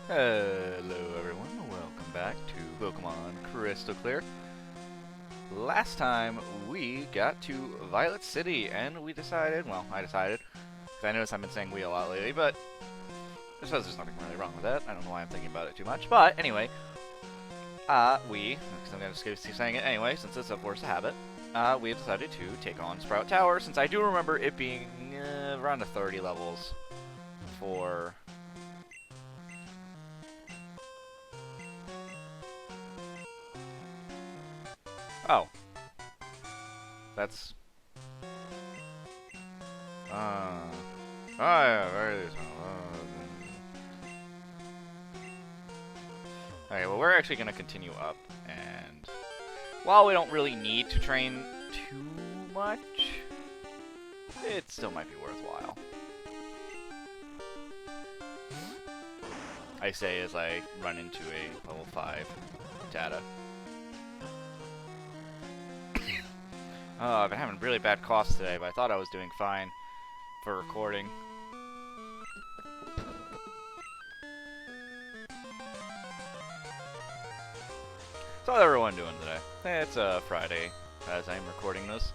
Hello everyone, welcome back to Pokemon Crystal Clear. Last time we got to Violet City and we decided, well I decided, because I noticed I've been saying we a lot lately, but I suppose there's nothing really wrong with that. I don't know why I'm thinking about it too much, but anyway, because I'm going to keep saying it anyway since it's of course a habit, we have decided to take on Sprout Tower since I do remember it being around the 30 levels for... Oh. That's... Oh yeah, very decent. Okay, well we're actually going to continue up, and... while we don't really need to train too much, it still might be worthwhile. I say as I run into a level 5 Tata. Oh, I've been having really bad coughs today, but I thought I was doing fine for recording. So how's everyone doing today? It's Friday as I'm recording this.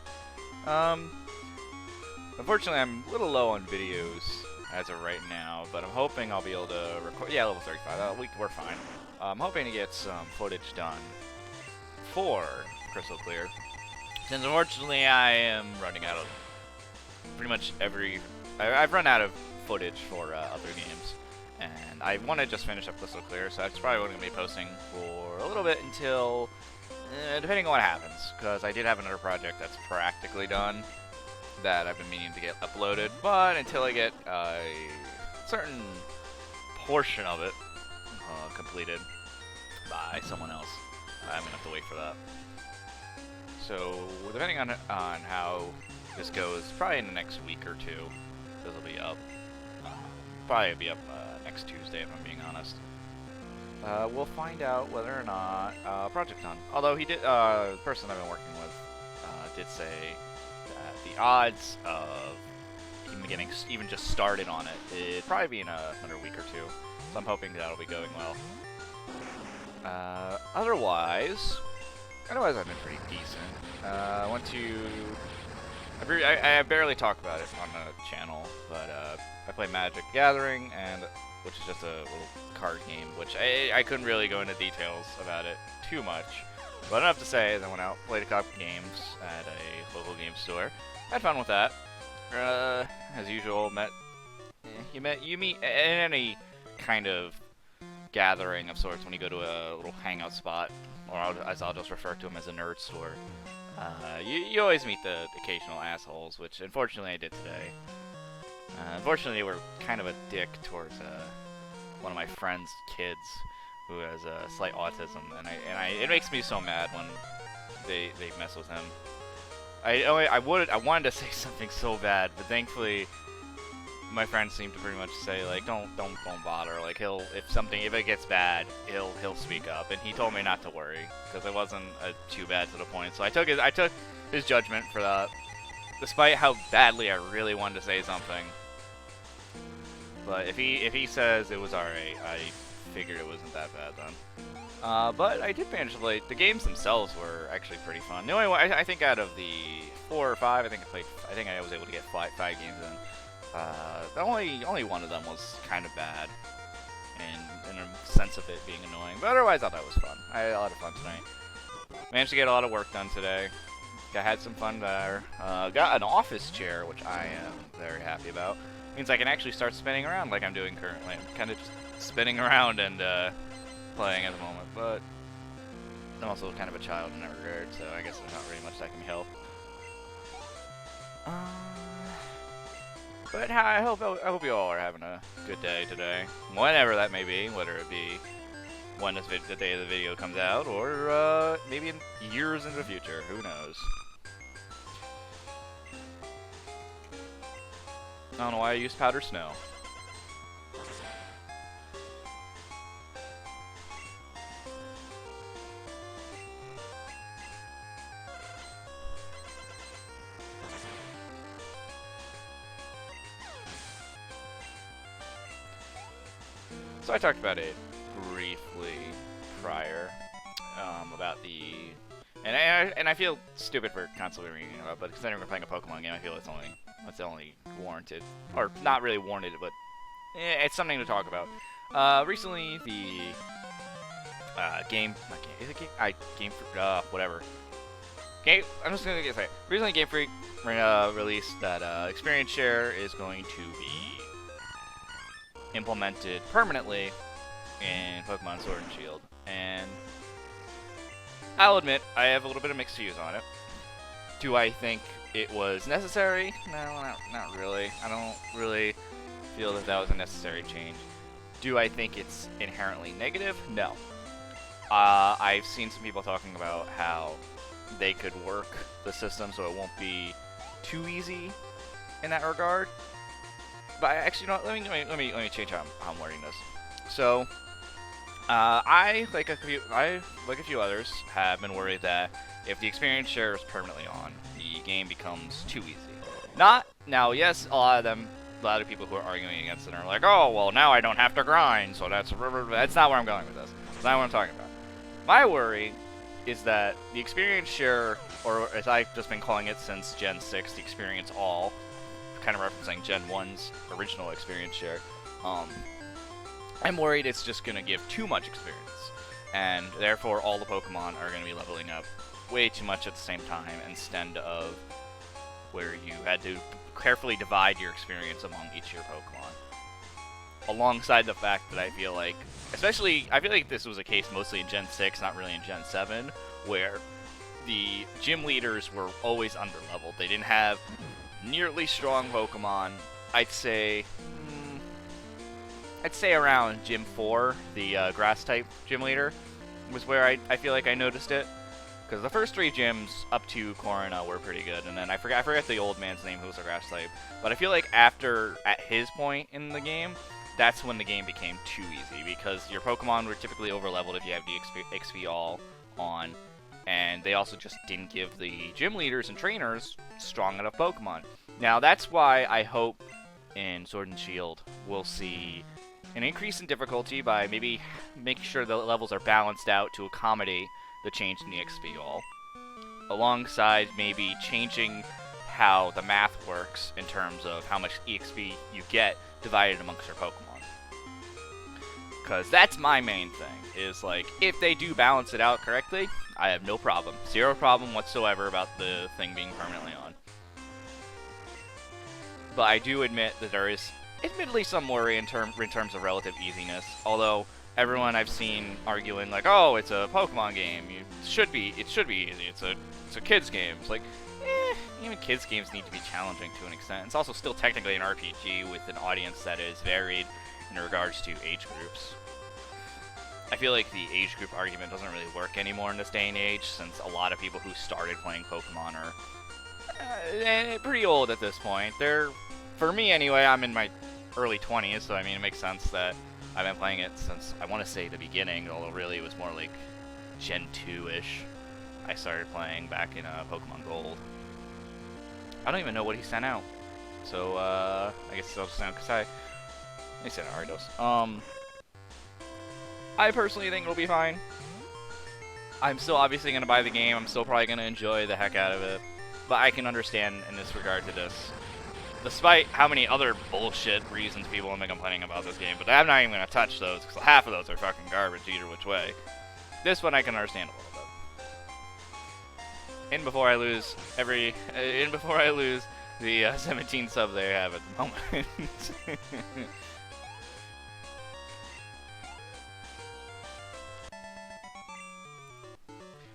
Unfortunately I'm a little low on videos as of right now, but I'm hoping I'll be able to record. Yeah, level 35. We're fine. I'm hoping to get some footage done for Crystal Clear. Since unfortunately I am running out of pretty much I've run out of footage for other games, and I want to just finish up Crystal Clear, so that's probably what I'm going to be posting for a little bit until, depending on what happens, because I did have another project that's practically done that I've been meaning to get uploaded, but until I get a certain portion of it completed by someone else, I'm going to have to wait for that. So, depending on how this goes, probably in the next week or two, this will be up. Probably be up next Tuesday, if I'm being honest. We'll find out whether or not project's done. Although he did, the person I've been working with did say that the odds of him getting even just started on it, it'd probably be in another week or two. So I'm hoping that'll be going well. Otherwise, I've been pretty decent. I barely talk about it on the channel, but I play Magic Gathering, which is just a little card game, which I couldn't really go into details about it too much. But enough to say, I went out, played a couple games at a local game store. Had fun with that. As usual, you meet in any kind of gathering of sorts when you go to a little hangout spot, or as I'll just refer to them as a nerd store. You always meet the occasional assholes, which unfortunately I did today. Unfortunately, they were kind of a dick towards one of my friend's kids who has slight autism, and it makes me so mad when they mess with him. I wanted to say something so bad, but thankfully my friends seem to pretty much say, like, don't bother. Like, if it gets bad, he'll speak up. And he told me not to worry, because it wasn't too bad to the point. So I took his judgment for that, despite how badly I really wanted to say something. But if he says it was alright, I figured it wasn't that bad then. But I did manage to play. The games themselves were actually pretty fun. The only one, I think out of the 4 or 5, I think I was able to get 5 games in. Only one of them was kind of bad, in a sense of it being annoying. But otherwise, I thought that was fun. I had a lot of fun tonight. Managed to get a lot of work done today. I had some fun there. Got an office chair, which I am very happy about. Means I can actually start spinning around like I'm doing currently. I'm kind of just spinning around and playing at the moment. But I'm also kind of a child in that regard, so I guess there's not really much that can help. But I hope you all are having a good day today, whenever that may be, whether it be when the day of the video comes out, or maybe in years in the future. Who knows? I don't know why I used powder snow. So I talked about it briefly prior, about the, and I feel stupid for constantly reading about, but considering we're playing a Pokemon game, I feel it's only warranted, or not really warranted, but it's something to talk about. Recently the whatever. I'm just gonna say, recently Game Freak released that experience share is going to be implemented permanently in Pokemon Sword and Shield, and I'll admit I have a little bit of mixed views on it. Do I think it was necessary? No, not really. I don't really feel that was a necessary change. Do I think it's inherently negative? No. I've seen some people talking about how they could work the system so it won't be too easy in that regard. But actually, you know what, let me change how I'm wording this. So, I like a few others have been worried that if the experience share is permanently on, the game becomes too easy. Not now. Yes, a lot of people who are arguing against it are like, oh well, now I don't have to grind, so that's not where I'm going with this. That's not what I'm talking about. My worry is that the experience share, or as I've just been calling it since Gen 6, the experience all, kind of referencing Gen 1's original experience share, I'm worried it's just going to give too much experience, and therefore all the Pokemon are going to be leveling up way too much at the same time, instead of where you had to carefully divide your experience among each of your Pokemon. Alongside the fact that I feel like this was a case mostly in Gen 6, not really in Gen 7, where the gym leaders were always underleveled. They didn't have nearly strong Pokemon. I'd say around Gym 4, the Grass-type gym leader, was where I feel like I noticed it. Because the first 3 gyms up to Corona were pretty good, and then I forgot the old man's name who was a Grass-type. But I feel like at his point in the game, that's when the game became too easy, because your Pokemon were typically overleveled if you have the XP all on, and they also just didn't give the gym leaders and trainers strong enough Pokemon. Now that's why I hope in Sword and Shield we'll see an increase in difficulty by maybe making sure the levels are balanced out to accommodate the change in the XP all, alongside maybe changing how the math works in terms of how much EXP you get divided amongst your Pokemon. Because that's my main thing, is like, if they do balance it out correctly, I have no problem. Zero problem whatsoever about the thing being permanently on. But I do admit that there is admittedly some worry in terms of relative easiness, although everyone I've seen arguing like, oh, it's a Pokemon game, it should be easy, it's a kids game. It's like, even kids games need to be challenging to an extent. It's also still technically an RPG with an audience that is varied in regards to age groups. I feel like the age group argument doesn't really work anymore in this day and age, since a lot of people who started playing Pokemon are pretty old at this point. For me anyway, I'm in my early 20s, so I mean it makes sense that I've been playing it since, I want to say, the beginning, although really it was more like Gen 2-ish. I started playing back in Pokemon Gold. I don't even know what he sent out. So, I guess I'll just send out he sent out Aridos. I personally think it'll be fine. I'm still obviously going to buy the game. I'm still probably going to enjoy the heck out of it. But I can understand in this regard to this. Despite how many other bullshit reasons people have been complaining about this game. But I'm not even going to touch those, because half of those are fucking garbage either which way. This one I can understand a little bit. And before I lose the 17 subs they have at the moment.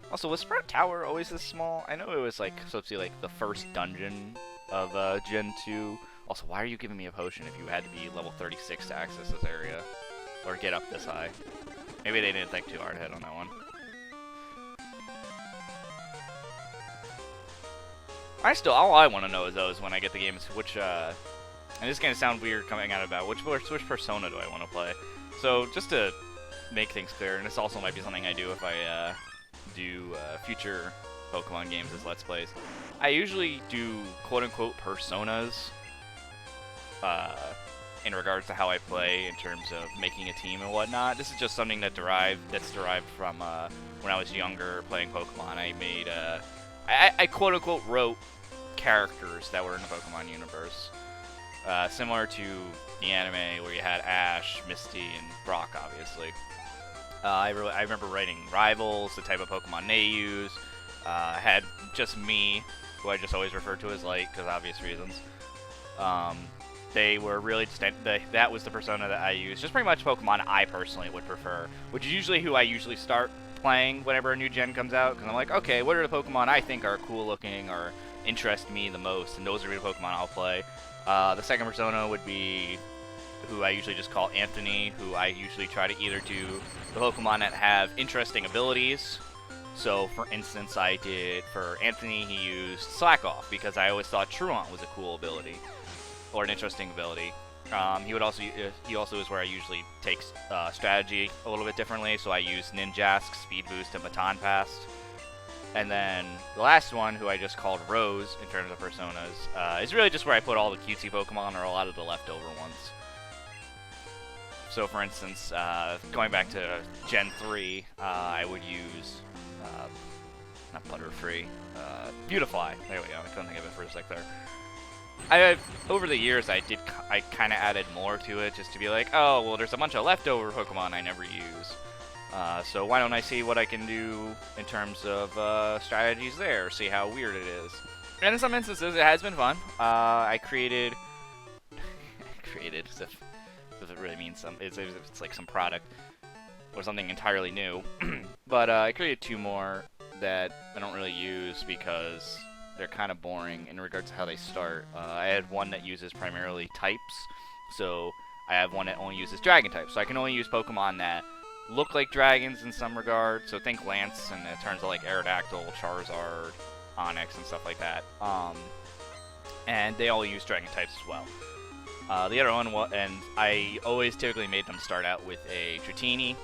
Also, was Sprout Tower always this small? I know it was like supposed to be like the first dungeon of Gen 2. Also, why are you giving me a potion if you had to be level 36 to access this area? Or get up this high? Maybe they didn't think too hard ahead on that one. All I want to know is when I get the game is which, and this is going to sound weird coming out about, which persona do I want to play? So, just to make things clear, and this also might be something I do if I, do future Pokemon games as Let's Plays. I usually do quote-unquote personas in regards to how I play in terms of making a team and whatnot. This is just something that's derived from when I was younger playing Pokemon. I made I quote unquote wrote characters that were in the Pokemon universe, similar to the anime where you had Ash, Misty, and Brock, obviously. I remember writing rivals, the type of Pokemon they use. I had just me, who I just always refer to as Light, because obvious reasons. They were really that was the persona that I used. Just pretty much Pokemon I personally would prefer, which is usually who I usually start playing whenever a new gen comes out, because I'm like, okay, what are the Pokemon I think are cool looking or interest me the most, and those are the Pokemon I'll play. The second persona would be who I usually just call Anthony, who I usually try to either do the Pokemon that have interesting abilities. So, for instance, I did, for Anthony, he used Slack Off, because I always thought Truant was a cool ability, or an interesting ability. He also is where I usually take strategy a little bit differently, so I use Ninjask, Speed Boost, and Baton Pass. And then the last one, who I just called Rose, in terms of personas, is really just where I put all the cutesy Pokemon, or a lot of the leftover ones. So, for instance, going back to Gen 3, I would use, not Butterfree, Beautifly. There we go, I couldn't think of it for a sec there. Over the years, I kind of added more to it, just to be like, oh, well, there's a bunch of leftover Pokemon I never use. So why don't I see what I can do in terms of strategies there, see how weird it is. And in some instances, it has been fun. I created, as if it really means it's like some product or something entirely new. But I created 2 more that I don't really use because they're kind of boring in regards to how they start. I had one that uses primarily types, so I have one that only uses dragon types. So I can only use Pokemon that look like dragons in some regard. So think Lance, and it turns out like Aerodactyl, Charizard, Onix, and stuff like that. And they all use dragon types as well. The other one, and I always typically made them start out with a Dratini,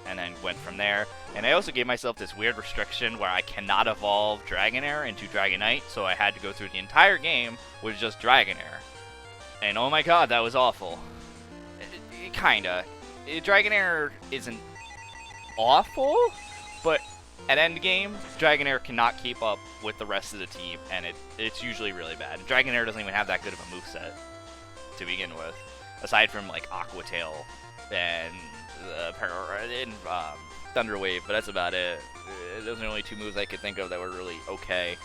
and then went from there. And I also gave myself this weird restriction where I cannot evolve Dragonair into Dragonite, so I had to go through the entire game with just Dragonair. And oh my god, that was awful. Kinda. Dragonair isn't awful, but at endgame, Dragonair cannot keep up with the rest of the team, and it's usually really bad. Dragonair doesn't even have that good of a moveset to begin with, aside from like Aqua Tail and Thunder Wave, but that's about it. Those are the only 2 moves I could think of that were really okay.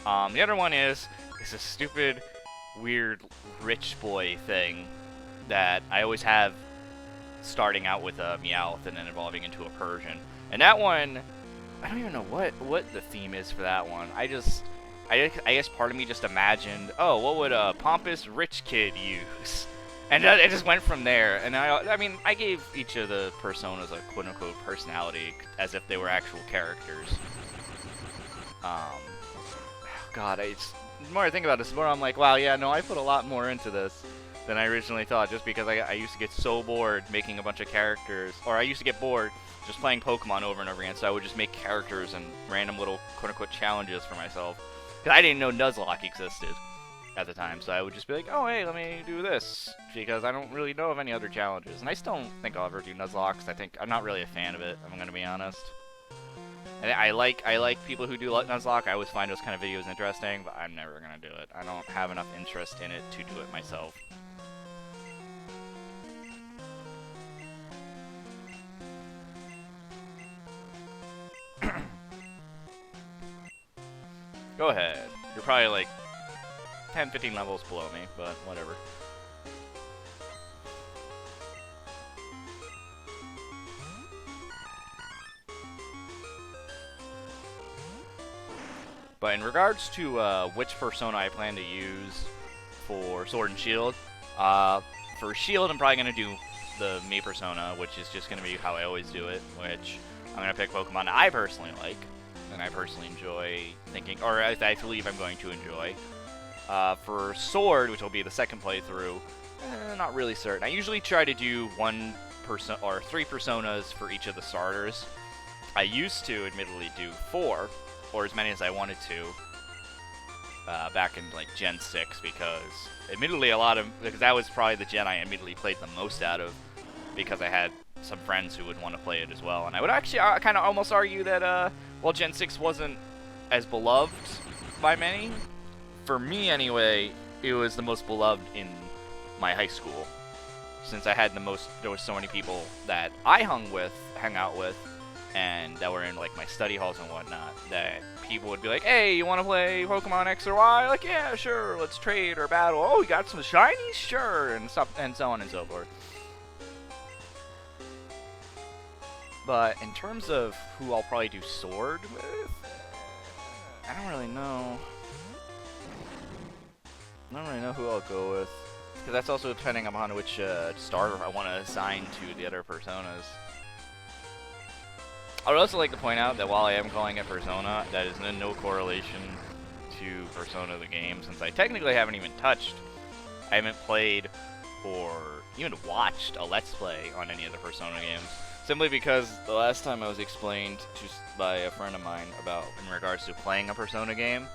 The other one is a stupid, weird rich boy thing that I always have, starting out with a Meowth and then evolving into a Persian. And that one, I don't even know what the theme is for that one. I guess part of me just imagined, oh, what would a pompous rich kid use? And it just went from there. And I mean, I gave each of the personas a quote-unquote personality as if they were actual characters. God, the more I think about this, the more I'm like, wow, yeah, no, I put a lot more into this than I originally thought, just because I used to get so bored making a bunch of characters, or I used to get bored just playing Pokemon over and over again, so I would just make characters and random little quote-unquote challenges for myself. Because I didn't know Nuzlocke existed at the time, so I would just be like, oh, hey, let me do this, because I don't really know of any other challenges. And I still don't think I'll ever do Nuzlocke, because I'm not really a fan of it, I'm going to be honest. And I like people who do Nuzlocke. I always find those kind of videos interesting, but I'm never going to do it. I don't have enough interest in it to do it myself. Go ahead. You're probably like 10, 15 levels below me, but whatever. But in regards to which persona I plan to use for Sword and Shield, for Shield I'm probably going to do the me persona, which is just going to be how I always do it, which I'm going to pick Pokemon that I personally like, and I personally enjoy thinking, or I believe I'm going to enjoy. For Sword, which will be the second playthrough, not really certain. I usually try to do 1 person or 3 personas for each of the starters. I used to, admittedly, do 4, or as many as I wanted to. back in like Gen 6 because admittedly because that was probably the gen I immediately played the most out of because I had some friends who would want to play it as well. And I would actually kind of almost argue that while Gen 6 wasn't as beloved by many, for me anyway, it was the most beloved in my high school. Since I had there was so many people that I hung out with, and that were in like my study halls and whatnot, that people would be like, hey, you want to play Pokemon X or Y? Like, yeah, sure, let's trade or battle. Oh, you got some shinies? Sure, and so on and so forth. But in terms of who I'll probably do Sword with, I don't really know. I don't really know who I'll go with. Because that's also depending upon which starter I want to assign to the other Personas. I would also like to point out that while I am calling it Persona, that is in no correlation to Persona the game, since I technically haven't even touched, I haven't played, or even watched a Let's Play on any of the Persona games. Simply because the last time I was explained by a friend of mine about in regards to playing a Persona game,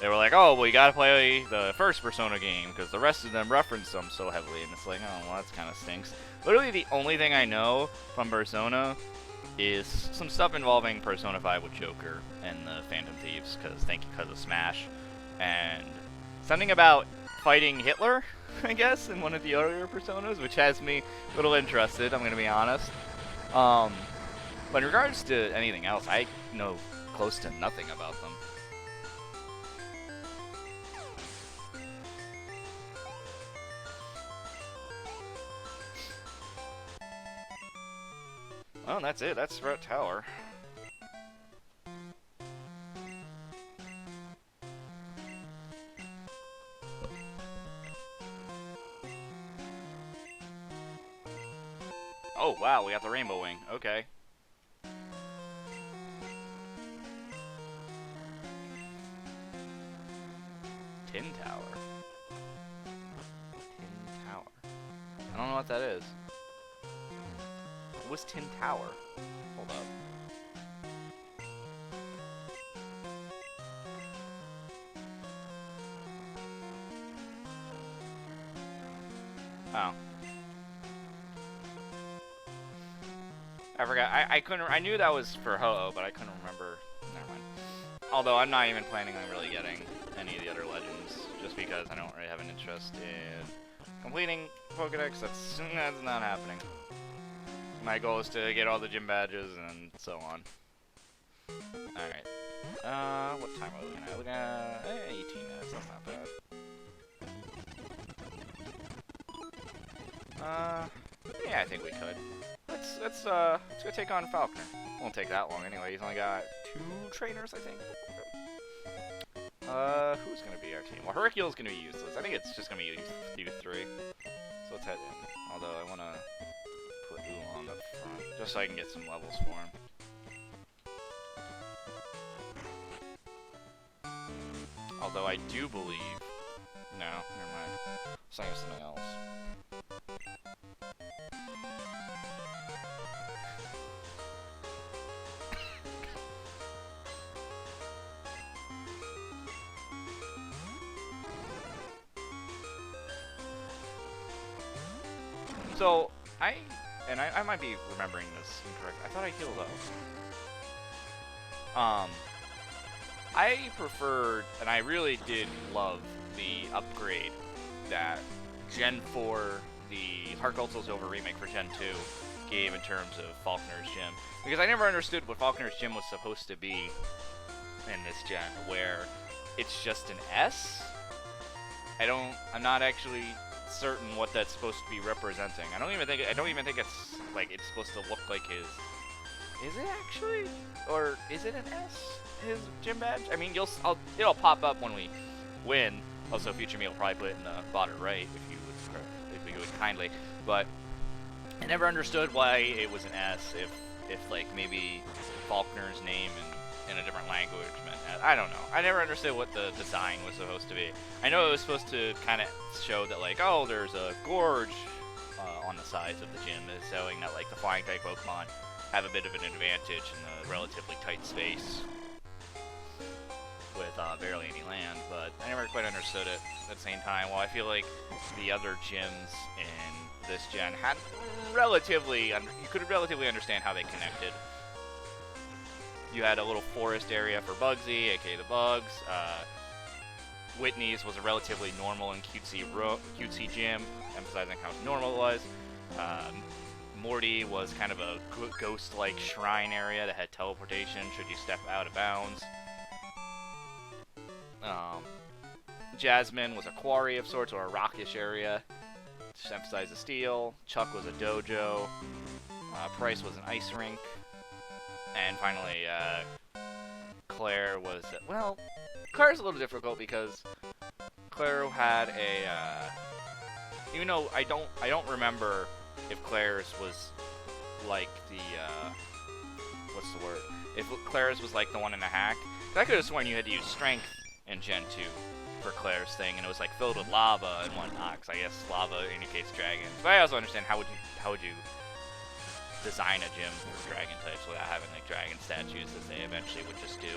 they were like, oh, well, you gotta play the first Persona game, because the rest of them reference them so heavily, and it's like, oh, well, that kind of stinks. Literally the only thing I know from Persona is some stuff involving Persona 5 with Joker and the Phantom Thieves, because of Smash, and something about fighting Hitler, I guess, in one of the earlier Personas, which has me a little interested, I'm going to be honest. But in regards to anything else, I know close to nothing about them. Oh, that's it. That's Threat Tower. Oh, wow, we got the Rainbow Wing. Okay. Tin Tower. Tin Tower. I don't know what that is. What was Tin Tower? Hold up. Oh. I forgot. I couldn't. I knew that was for Ho-Oh, but I couldn't remember. Never mind. Although I'm not even planning on really getting any of the other legends, just because I don't really have an interest in completing Pokédex. That's not happening. My goal is to get all the gym badges and so on. Alright. What time are we looking at? Looking at 18 minutes, that's not bad. Yeah, I think we could. Let's go take on Falconer. Won't take that long anyway, he's only got 2 trainers, I think. Who's gonna be our team? Well, Hurricule's gonna be useless. I think it's just gonna be you 3. So let's head in. Although I wanna put Ooh on the front, just so I can get some levels for him. Although I do believe... No, never mind. Let's think of something else. So, I might be remembering this incorrect. I thought I healed up. I preferred, and I really did love the upgrade that Gen 4, the Heart Gold Soul Silver remake for Gen 2, gave in terms of Falconer's Gym. Because I never understood what Falconer's Gym was supposed to be in this gen, where it's just an S? I'm not actually certain what that's supposed to be representing. I don't even think it's like it's supposed to look like his. Is it actually, or is it an S? His gym badge? I mean, it'll pop up when we win. Also, Future Me will probably put it in the bottom right if you would kindly. But I never understood why it was an S. If like maybe Falconer's name in a different language meant S. I don't know. I never understood what the design was supposed to be. I know it was supposed to kind of show that like, oh, there's a gorge on the sides of the gym, showing that like the flying type Pokemon have a bit of an advantage in the relatively tight space with with barely any land, but I never quite understood it at the same time. Well, I feel like the other gyms in this gen had relatively, you could relatively understand how they connected. You had a little forest area for Bugsy, aka the Bugs. Whitney's was a relatively normal and cutesy gym, emphasizing how normal it was. Morty was kind of a ghost-like shrine area that had teleportation should you step out of bounds. Jasmine was a quarry of sorts, or a rockish area, to emphasize the steel. Chuck was a dojo. Price was an ice rink. And finally, Claire was, well, Claire's a little difficult because Claire had a, even though I don't remember if Claire's was like the, what's the word? If Claire's was like the one in the hack, I could have sworn you had to use strength in Gen 2 for Claire's thing, and it was like filled with lava and whatnot, because I guess lava indicates dragons. But I also understand how would you design a gym for dragon types without having like dragon statues as they eventually would just do.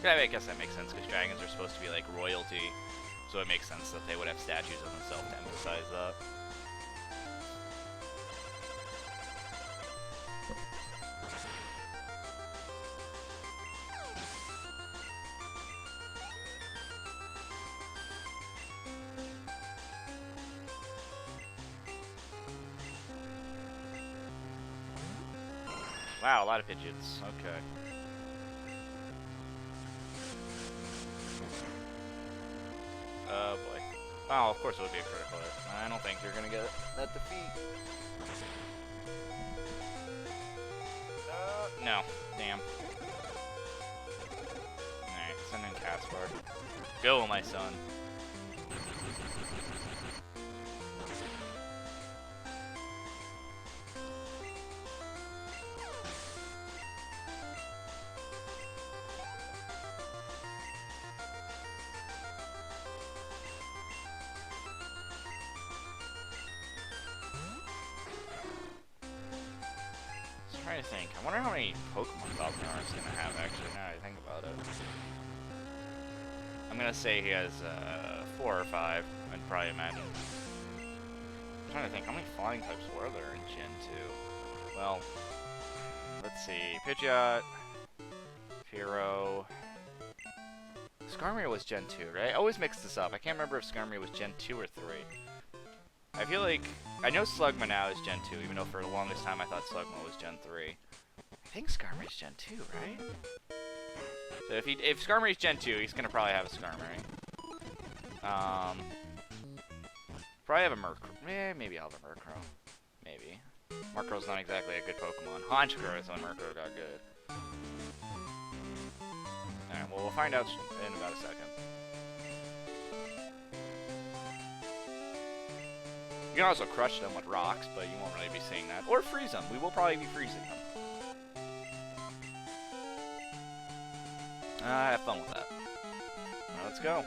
Yeah, I guess that makes sense because dragons are supposed to be like royalty, so it makes sense that they would have statues of themselves to emphasize that. Wow, a lot of Pidgeots. Okay. Oh boy. Oh, of course it would be a critical hit. I don't think you're gonna get that defeat. No. Damn. Alright, send in Caspar. Go, my son. I think. I wonder how many Pokemon Falconer is going to have, actually, now that I think about it. I'm going to say he has 4 or 5, I'd probably imagine. I'm trying to think, how many flying types were there in Gen 2? Well, let's see. Pidgeot, Fearow. Skarmory was Gen 2, right? I always mix this up. I can't remember if Skarmory was Gen 2 or 3. I feel like, I know Slugma now is Gen 2, even though for the longest time I thought Slugma was Gen 3. I think Skarmory's Gen 2, right? So if Skarmory's Gen 2, he's gonna probably have a Skarmory. Probably have a Murkrow. Maybe I'll have a Murkrow. Maybe. Murkrow's not exactly a good Pokemon. Honchkrow is when Murkrow got good. Alright, well, we'll find out in about a second. You can also crush them with rocks, but you won't really be seeing that. Or freeze them. We will probably be freezing them. Have fun with that. Now let's go.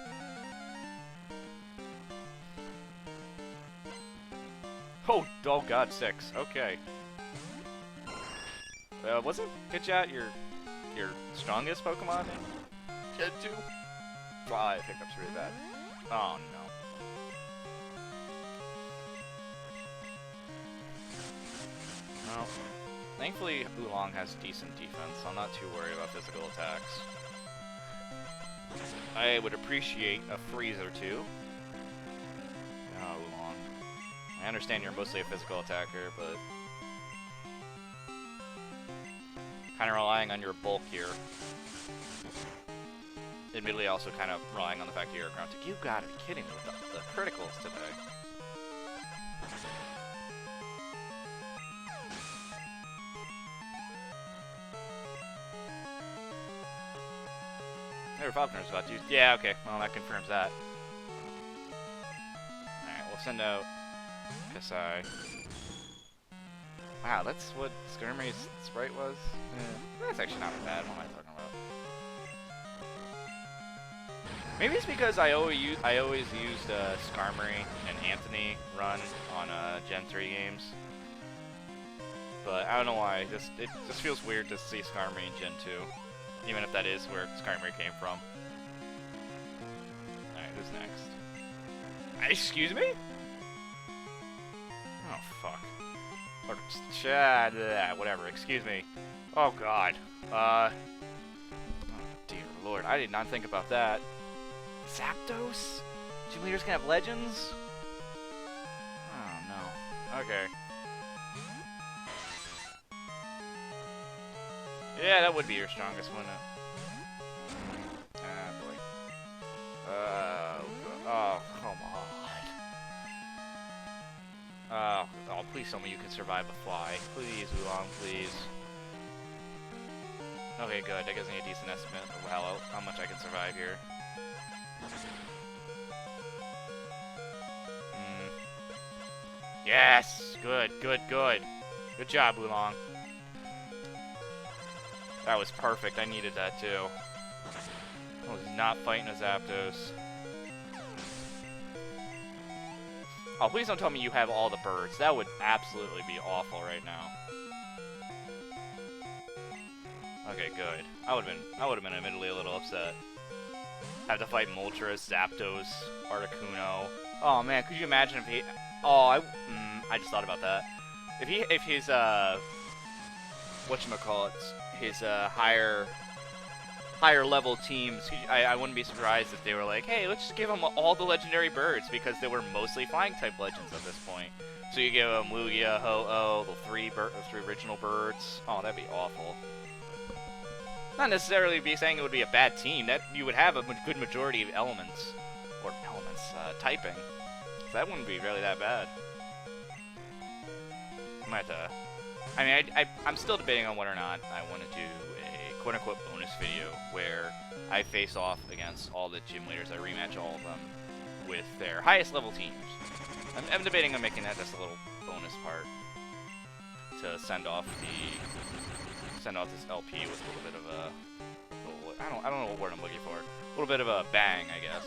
Oh god, 6. Okay. Wasn't Pidgeot your strongest Pokemon in Gen 2? I think that's really bad. Oh no. Well, thankfully Oolong has decent defense, so I'm not too worried about physical attacks. I would appreciate a freeze or two. Oh, Oolong. I understand you're mostly a physical attacker, but kind of relying on your bulk here. Admittedly, also kind of relying on the fact that you're a ground type. You gotta be kidding me with the criticals today. Falconer's about to use. Yeah, okay. Well, that confirms that. Alright, we'll send out Kasai. Wow, that's what Skarmory's sprite was? That's actually not bad. What am I talking about? Maybe it's because I always used Skarmory and Anthony run on Gen 3 games. but I don't know why. It just feels weird to see Skarmory in Gen 2, even if that is where Skarmory came from. All right, who's next? Excuse me? Oh fuck. Or whatever. Excuse me. Oh god. Oh dear lord, I did not think about that. Zapdos? Gym leaders can have legends? Oh no. Okay. Yeah, that would be your strongest one. Ah, boy. Oh, come on. Oh, please tell me you can survive a fly. Please, Oolong, please. Okay, good. That gives me a decent estimate of how much I can survive here. Yes! Good, good, good. Good job, Oolong. That was perfect. I needed that, too. I was not fighting a Zapdos. Oh, please don't tell me you have all the birds. That would absolutely be awful right now. Okay, good. I would have been admittedly a little upset. Have to fight Moltres, Zapdos, Articuno. Oh man, could you imagine if he? Oh, I just thought about that. If his whatchamacallit, his higher level teams, I wouldn't be surprised if they were like, hey, let's just give them all the legendary birds, because they were mostly flying type legends at this point. So you give them Lugia, Ho-Oh, the three original birds. Oh, that'd be awful. Not necessarily be saying it would be a bad team. That you would have a good majority of typing. So that wouldn't be really that bad. I might have to. I mean, I'm still debating on whether or not I want to do a quote-unquote bonus video where I face off against all the gym leaders. I rematch all of them with their highest level teams. I'm debating on making that just a little bonus part to send off this LP with a little bit of a I don't know what word I'm looking for. A little bit of a bang, I guess.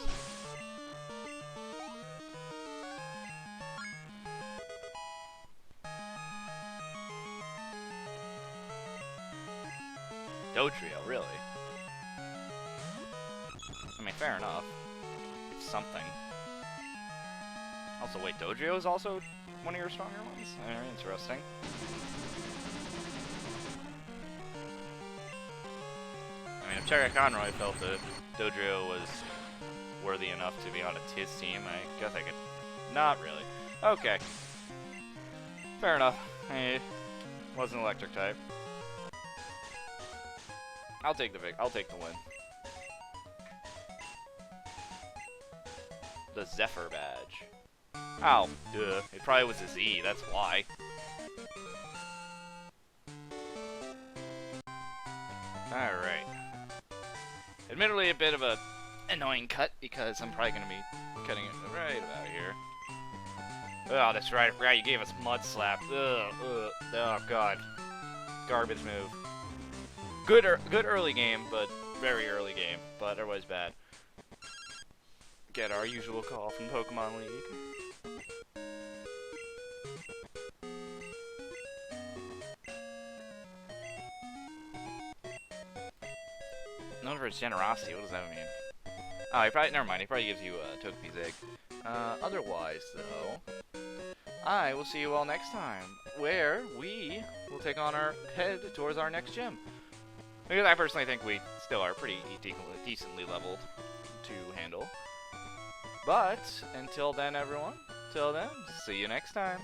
Dodrio, really? I mean, fair enough. It's something. Also, wait, Dodrio is also one of your stronger ones? Very interesting. I mean, if Cherry Conroy felt that Dodrio was worthy enough to be on his team, I guess I could... Not really. Okay. Fair enough. He was an electric type. I'll take the win. The Zephyr badge. Oh, duh. It probably was a Z, that's why. Alright. Admittedly, a bit of a annoying cut, because I'm probably going to be cutting it right about here. Oh, that's right. Yeah, you gave us Mud Slap. Ugh, ugh. Oh, God. Garbage move. Good early game, but very early game. But otherwise bad. Get our usual call from Pokemon League. Known for its generosity. What does that mean? Oh, he probably... Never mind. He probably gives you a Togepi's egg. Otherwise, though, I will see you all next time, where we will take on our head towards our next gym. Because I personally think we still are pretty decently leveled to handle. But, until then, everyone, see you next time.